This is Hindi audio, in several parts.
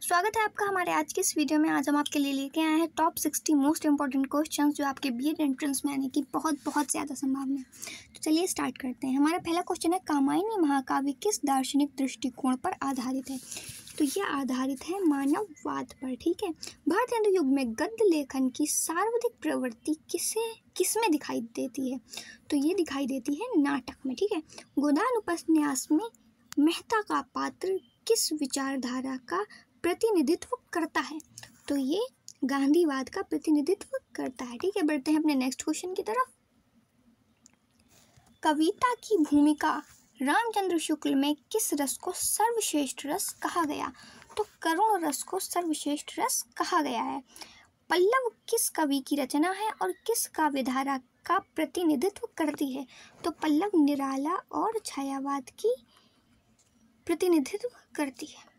स्वागत है आपका हमारे आज के इस वीडियो में। आज हम आपके लिए लेके आए हैं टॉप 60 मोस्ट इंपॉर्टेंट क्वेश्चंस जो आपके बीएड एंट्रेंस में आने की बहुत ज़्यादा संभावना है। तो चलिए स्टार्ट करते हैं। हमारा पहला क्वेश्चन है, कामायनी महाकाव्य किस दार्शनिक दृष्टिकोण पर आधारित है? तो ये आधारित है मानववाद पर। ठीक है। भारतीय युग में गद्य लेखन की सर्वाधिक प्रवृत्ति किसमें दिखाई देती है? तो ये दिखाई देती है नाटक में। ठीक है। गोदान उपन्यास में मेहता का पात्र किस विचारधारा का प्रतिनिधित्व करता है? तो ये गांधीवाद का प्रतिनिधित्व करता है। ठीक है। बढ़ते हैं अपने नेक्स्ट क्वेश्चन की तरफ। कविता की भूमिका रामचंद्र शुक्ल में किस रस को सर्वश्रेष्ठ रस कहा गया? तो करुण रस को सर्वश्रेष्ठ रस कहा गया है। पल्लव किस कवि की रचना है और किस काव्यधारा का प्रतिनिधित्व करती है? तो पल्लव निराला और छायावाद की प्रतिनिधित्व करती है।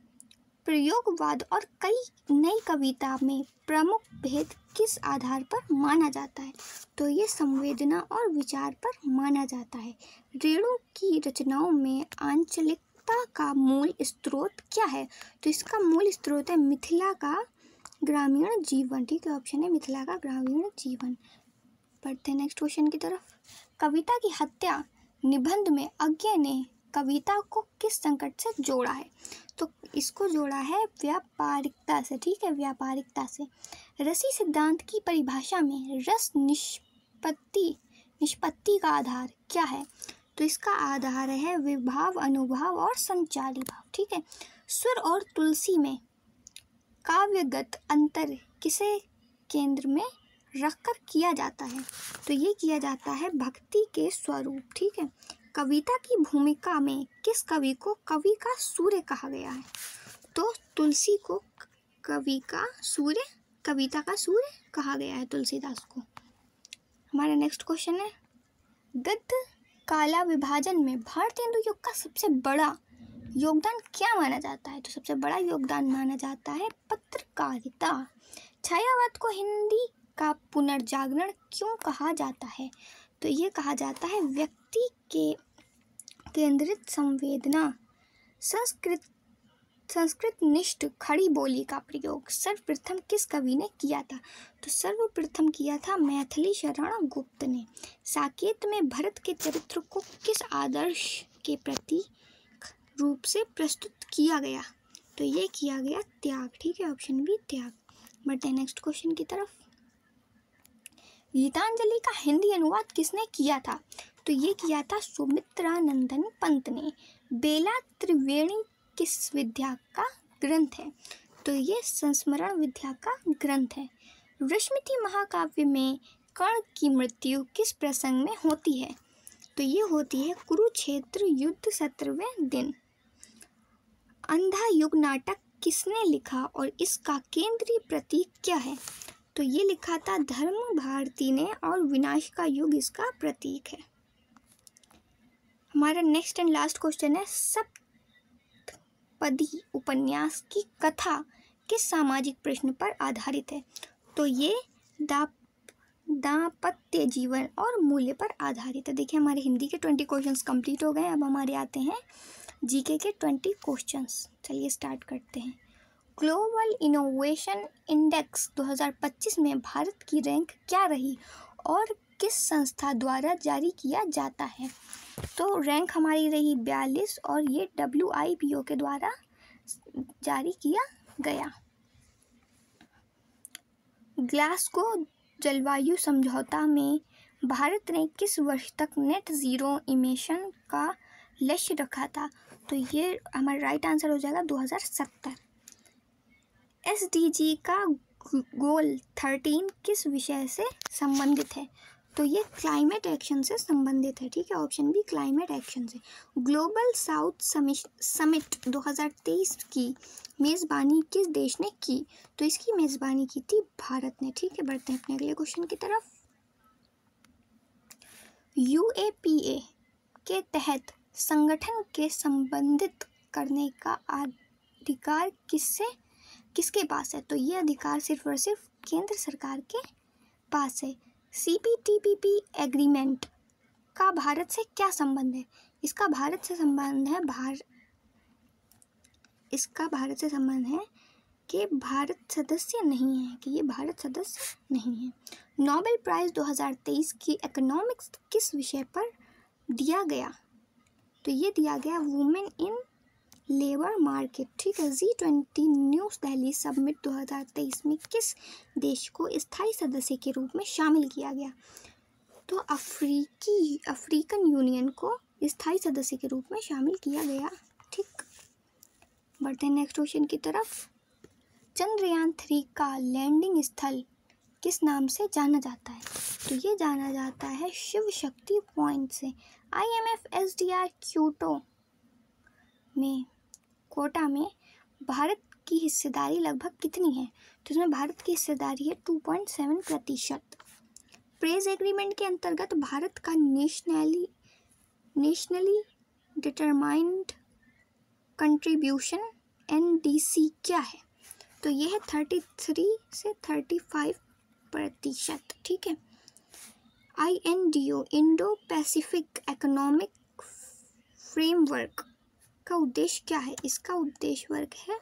प्रयोगवाद और कई नई कविता में प्रमुख भेद किस आधार पर माना जाता है? तो ये संवेदना और विचार पर माना जाता है। रेणु की रचनाओं में आंचलिकता का मूल स्रोत क्या है? तो इसका मूल स्रोत है मिथिला का ग्रामीण जीवन। ठीक है। ऑप्शन है मिथिला का ग्रामीण जीवन। बढ़ते हैं नेक्स्ट क्वेश्चन की तरफ। कविता की हत्या निबंध में अज्ञे ने कविता को किस संकट से जोड़ा है? तो इसको जोड़ा है व्यापारिकता से। ठीक है। व्यापारिकता से। रसी सिद्धांत की परिभाषा में रस निष्पत्ति का आधार क्या है? तो इसका आधार है विभाव, अनुभाव और संचारी भाव। ठीक है। सुर और तुलसी में काव्यगत अंतर किसे केंद्र में रखकर किया जाता है? तो ये किया जाता है भक्ति के स्वरूप। ठीक है। कविता की भूमिका में किस कवि को कवि का सूर्य कहा गया है? तो तुलसी को कवि का सूर्य, कविता का सूर्य कहा गया है तुलसीदास को। हमारा नेक्स्ट क्वेश्चन है, गद्य काला विभाजन में भारतीय युग का सबसे बड़ा योगदान क्या माना जाता है? तो सबसे बड़ा योगदान माना जाता है पत्रकारिता। छायावाद को हिंदी का पुनर्जागरण क्यों कहा जाता है? तो ये कहा जाता है व्यक्ति के केंद्रित संवेदना, संस्कृत निष्ठ खड़ी बोली का प्रयोग सर्वप्रथम किस कवि ने किया था? तो सर्वप्रथम किया था मैथिली शरण गुप्त ने। साकेत में भरत के चरित्र को किस आदर्श के प्रतीक रूप से प्रस्तुत किया गया? तो ये किया गया त्याग। ठीक है। ऑप्शन बी त्याग। बढ़ते हैं नेक्स्ट क्वेश्चन की तरफ। गीतांजलि का हिंदी अनुवाद किसने किया था? तो ये किया था सुमित्रानंदन पंत ने। बेला त्रिवेणी किस विद्या का ग्रंथ है? तो ये संस्मरण विद्या का ग्रंथ है। रश्मिति महाकाव्य में कर्ण की मृत्यु किस प्रसंग में होती है? तो ये होती है कुरुक्षेत्र युद्ध 17वें दिन। अंधा युग नाटक किसने लिखा और इसका केंद्रीय प्रतीक क्या है? तो ये लिखा था धर्म भारती ने और विनाश का युग इसका प्रतीक है। हमारा नेक्स्ट एंड लास्ट क्वेश्चन है, सप्तपदी उपन्यास की कथा किस सामाजिक प्रश्न पर आधारित है? तो ये दाम्पत्य जीवन और मूल्य पर आधारित है। देखिए हमारे हिंदी के 20 क्वेश्चंस कंप्लीट हो गए। अब हमारे आते हैं जीके के 20 क्वेश्चंस। चलिए स्टार्ट करते हैं। ग्लोबल इनोवेशन इंडेक्स 2025 में भारत की रैंक क्या रही और किस संस्था द्वारा जारी किया जाता है? तो रैंक हमारी रही 42 और ये WIPO के द्वारा जारी किया गया। ग्लासगो जलवायु समझौता में भारत ने किस वर्ष तक नेट जीरो इमिशन का लक्ष्य रखा था? तो ये हमारा राइट आंसर हो जाएगा 2070। SDG का गोल 13 किस विषय से संबंधित है? तो ये क्लाइमेट एक्शन से संबंधित है। ठीक है। ऑप्शन बी क्लाइमेट एक्शन से। ग्लोबल साउथ समिट 2023 की मेज़बानी किस देश ने की? तो इसकी मेज़बानी की थी भारत ने। ठीक है। बढ़ते हैं अपने अगले क्वेश्चन की तरफ। UAPA के तहत संगठन के संबंधित करने का अधिकार किसके पास है? तो ये अधिकार सिर्फ और सिर्फ केंद्र सरकार के पास है। CPTPP एग्रीमेंट का भारत से क्या संबंध है? इसका भारत से संबंध है कि भारत सदस्य नहीं है, कि ये भारत सदस्य नहीं है। नोबेल प्राइज़ 2023 की इकोनॉमिक्स किस विषय पर दिया गया? तो ये दिया गया वुमेन इन लेबर मार्केट, ठीक है। G20 न्यूज़ दिल्ली समिट 2023 में किस देश को स्थायी सदस्य के रूप में शामिल किया गया? तो अफ्रीकन यूनियन को स्थायी सदस्य के रूप में शामिल किया गया, ठीक। बढ़ते हैं नेक्स्ट क्वेश्चन की तरफ। चंद्रयान 3 का लैंडिंग स्थल किस नाम से जाना जाता है? तो ये जाना जाता है शिव शक्ति पॉइंट से। IMF SDR कोटा में भारत की हिस्सेदारी लगभग कितनी है? तो इसमें भारत की हिस्सेदारी है 2.7%। पेरिस एग्रीमेंट के अंतर्गत भारत का नेशनली डिटरमाइंड कंट्रीब्यूशन NDC क्या है? तो ये है 33 से 35%, ठीक है। INDO Indo Pacific economic framework का उद्देश्य क्या है? इसका उद्देश्य वर्ग है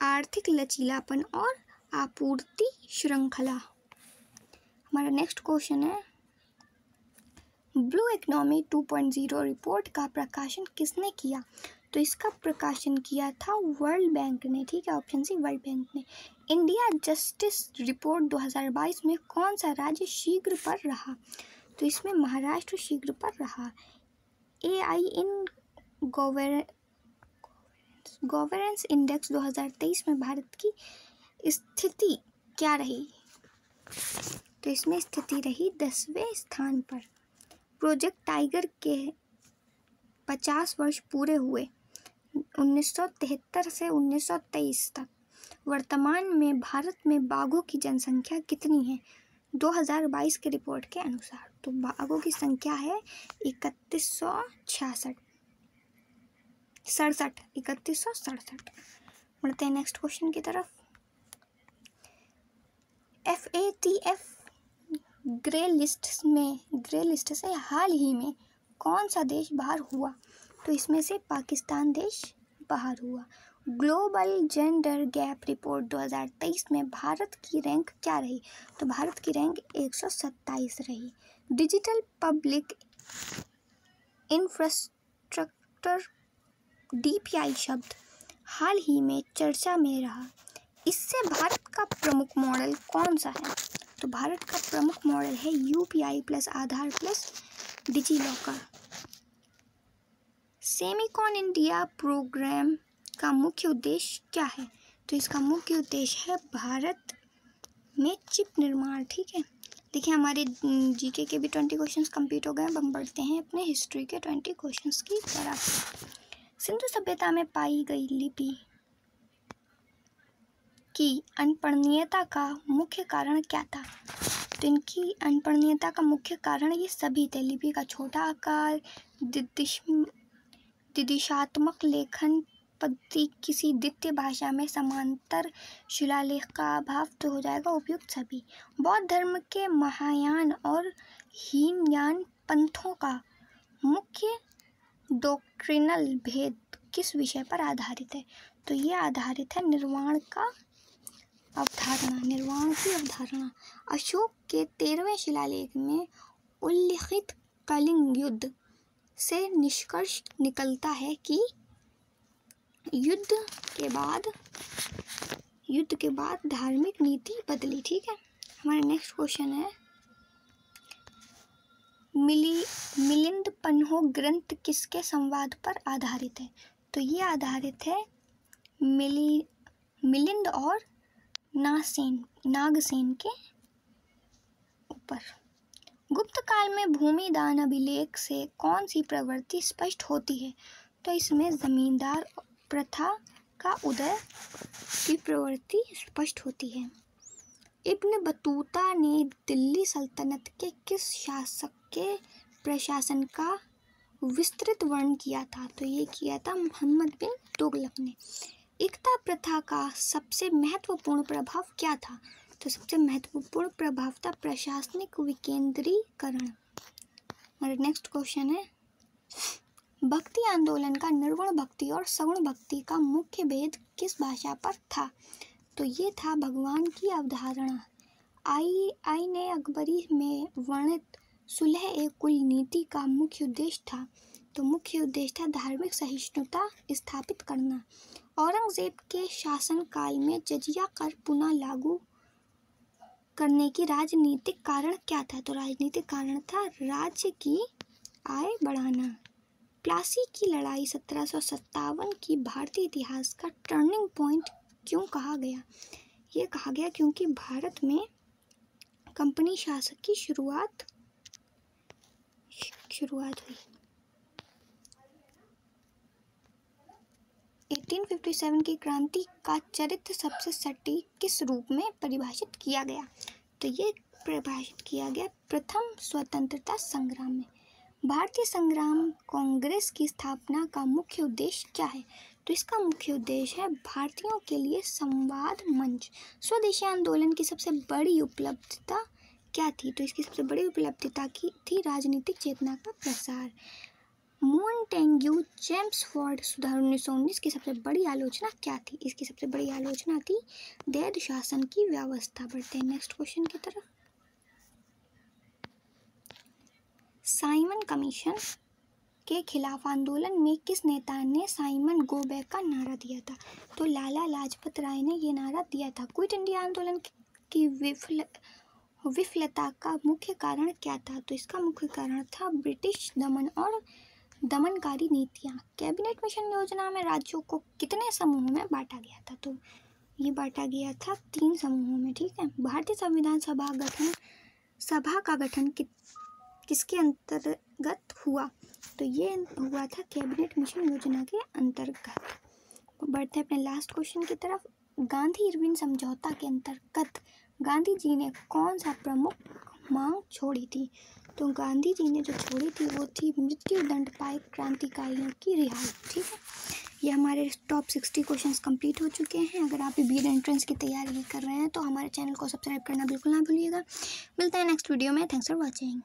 आर्थिक लचीलापन और आपूर्ति श्रृंखला। हमारा नेक्स्ट क्वेश्चन है, ब्लू इकोनॉमी 2.0 रिपोर्ट का प्रकाशन किसने किया? तो इसका प्रकाशन किया था वर्ल्ड बैंक ने, ठीक है। ऑप्शन सी वर्ल्ड बैंक ने। इंडिया जस्टिस रिपोर्ट 2022 में कौन सा राज्य शीघ्र पर रहा? तो इसमें महाराष्ट्र शीघ्र पर रहा। AI इन गवर्नेंस इंडेक्स 2023 में भारत की स्थिति क्या रही? तो इसमें स्थिति रही 10वें स्थान पर। प्रोजेक्ट टाइगर के 50 वर्ष पूरे हुए 1973 से 1923 तक। वर्तमान में भारत में बाघों की जनसंख्या कितनी है 2022 के रिपोर्ट के अनुसार? तो बाघों की संख्या है 3167। बढ़ते हैं नेक्स्ट क्वेश्चन की तरफ। FATF ग्रे लिस्ट से हाल ही में कौन सा देश बाहर हुआ? तो इसमें से पाकिस्तान देश बाहर हुआ। ग्लोबल जेंडर गैप रिपोर्ट 2023 में भारत की रैंक क्या रही? तो भारत की रैंक 127 रही। डिजिटल पब्लिक इंफ्रास्ट्रक्चर DPI शब्द हाल ही में चर्चा में रहा। इससे भारत का प्रमुख मॉडल कौन सा है? तो भारत का प्रमुख मॉडल है UPI plus Aadhaar plus DigiLocker. Semicon India programme का मुख्य उद्देश्य क्या है? तो इसका मुख्य उद्देश्य है भारत में चिप निर्माण, ठीक है। देखिए हमारे GK के भी 20 क्वेश्चंस कंप्लीट हो गए। अब हम बढ़ते हैं अपने हिस्ट्री के 20 क्वेश्चंस की तरफ। सिंधु सभ्यता में पाई गई लिपि की अनपठनीयता का मुख्य कारण क्या था? तो इनकी अनपठनीयता का मुख्य कारण ये सभी थे। लिपि का छोटा आकार, दिदिशात्मक लेखन पद्धति, किसी द्वितीय भाषा में समांतर शिलालेख का अभाव, तो हो जाएगा उपयुक्त सभी। बौद्ध धर्म के महायान और हीनयान पंथों का मुख्य डॉक्ट्रिनल भेद किस विषय पर आधारित है? तो ये आधारित है निर्वाण की अवधारणा। अशोक के 13वें शिलालेख में उल्लिखित कलिंग युद्ध से निष्कर्ष निकलता है कि युद्ध के बाद धार्मिक नीति बदली, ठीक है। हमारा नेक्स्ट क्वेश्चन है, मिलिंद पन्हो ग्रंथ किसके संवाद पर आधारित है? तो ये आधारित है मिलिंद और नागसेन के ऊपर। गुप्त काल में भूमि दान अभिलेख से कौन सी प्रवृत्ति स्पष्ट होती है? तो इसमें जमींदार प्रथा का उदय की प्रवृत्ति स्पष्ट होती है। इब्न बतूता ने दिल्ली सल्तनत के किस शासक के प्रशासन का विस्तृत वर्णन किया था? तो ये किया था मोहम्मद बिन तुगलक ने। एकता प्रथा का सबसे महत्वपूर्ण प्रभाव क्या था? तो सबसे महत्वपूर्ण प्रभाव था प्रशासनिक विकेंद्रीकरण। और नेक्स्ट क्वेश्चन है, भक्ति आंदोलन का निर्गुण भक्ति और सगुण भक्ति का मुख्य भेद किस भाषा पर था? तो ये था भगवान की अवधारणा। आई ने अकबरी में वर्णित सुलह ए कुल नीति का मुख्य उद्देश्य था। तो मुख्य उद्देश्य था धार्मिक सहिष्णुता स्थापित करना। औरंगजेब के शासनकाल में जजिया कर पुनः लागू करने की राजनीतिक कारण क्या था? तो राजनीतिक कारण था राज्य की आय बढ़ाना। प्लासी की लड़ाई 1757 की भारतीय इतिहास का टर्निंग पॉइंट क्यों कहा गया? ये कहा गया क्योंकि भारत में कंपनी शासन की शुरुआत हुई। 1857 की क्रांति का चरित्र सबसे सटीक किस रूप में परिभाषित किया गया? तो ये परिभाषित किया गया प्रथम स्वतंत्रता संग्राम में। भारतीय संग्राम कांग्रेस की स्थापना का मुख्य उद्देश्य क्या है? तो इसका मुख्य उद्देश्य है भारतीयों के लिए संवाद मंच। स्वदेशी आंदोलन की सबसे बड़ी उपलब्धता क्या थी? तो इसकी सबसे बड़ी उपलब्धता थी राजनीतिक चेतना का प्रसार। मोंटेग्यू चेम्सफोर्ड सुधार 1919 की सबसे बड़ी आलोचना क्या थी? इसकी सबसे बड़ी आलोचना थी वैध शासन की व्यवस्था। बढ़ते हैं नेक्स्ट क्वेश्चन की तरफ। साइमन कमीशन के खिलाफ आंदोलन में किस नेता ने साइमन गो बैक का नारा दिया था? तो लाला लाजपत राय ने ये नारा दिया था। क्विट इंडिया आंदोलन की विफलता का मुख्य कारण क्या था? तो इसका मुख्य कारण था ब्रिटिश दमन और दमनकारी नीतियाँ। कैबिनेट मिशन योजना में राज्यों को कितने समूहों में बांटा गया था? तो ये बांटा गया था 3 समूहों में। ठीक है। भारतीय संविधान सभा का गठन किसके अंतर्गत हुआ? तो ये हुआ था कैबिनेट मिशन योजना के अंतर्गत। बढ़ते हैं अपने लास्ट क्वेश्चन की तरफ। गांधी इरविन समझौता के अंतर्गत गांधी जी ने कौन सा प्रमुख मांग छोड़ी थी? तो गांधी जी ने जो छोड़ी थी वो थी मृत्यु दंड पाए क्रांतिकारियों की रिहाई। ठीक है। ये हमारे टॉप 60 क्वेश्चंस कंप्लीट हो चुके हैं। अगर आप बी एड एंट्रेंस की तैयारी कर रहे हैं तो हमारे चैनल को सब्सक्राइब करना बिल्कुल ना भूलिएगा। मिलते हैं नेक्स्ट वीडियो में। Thanks for watching.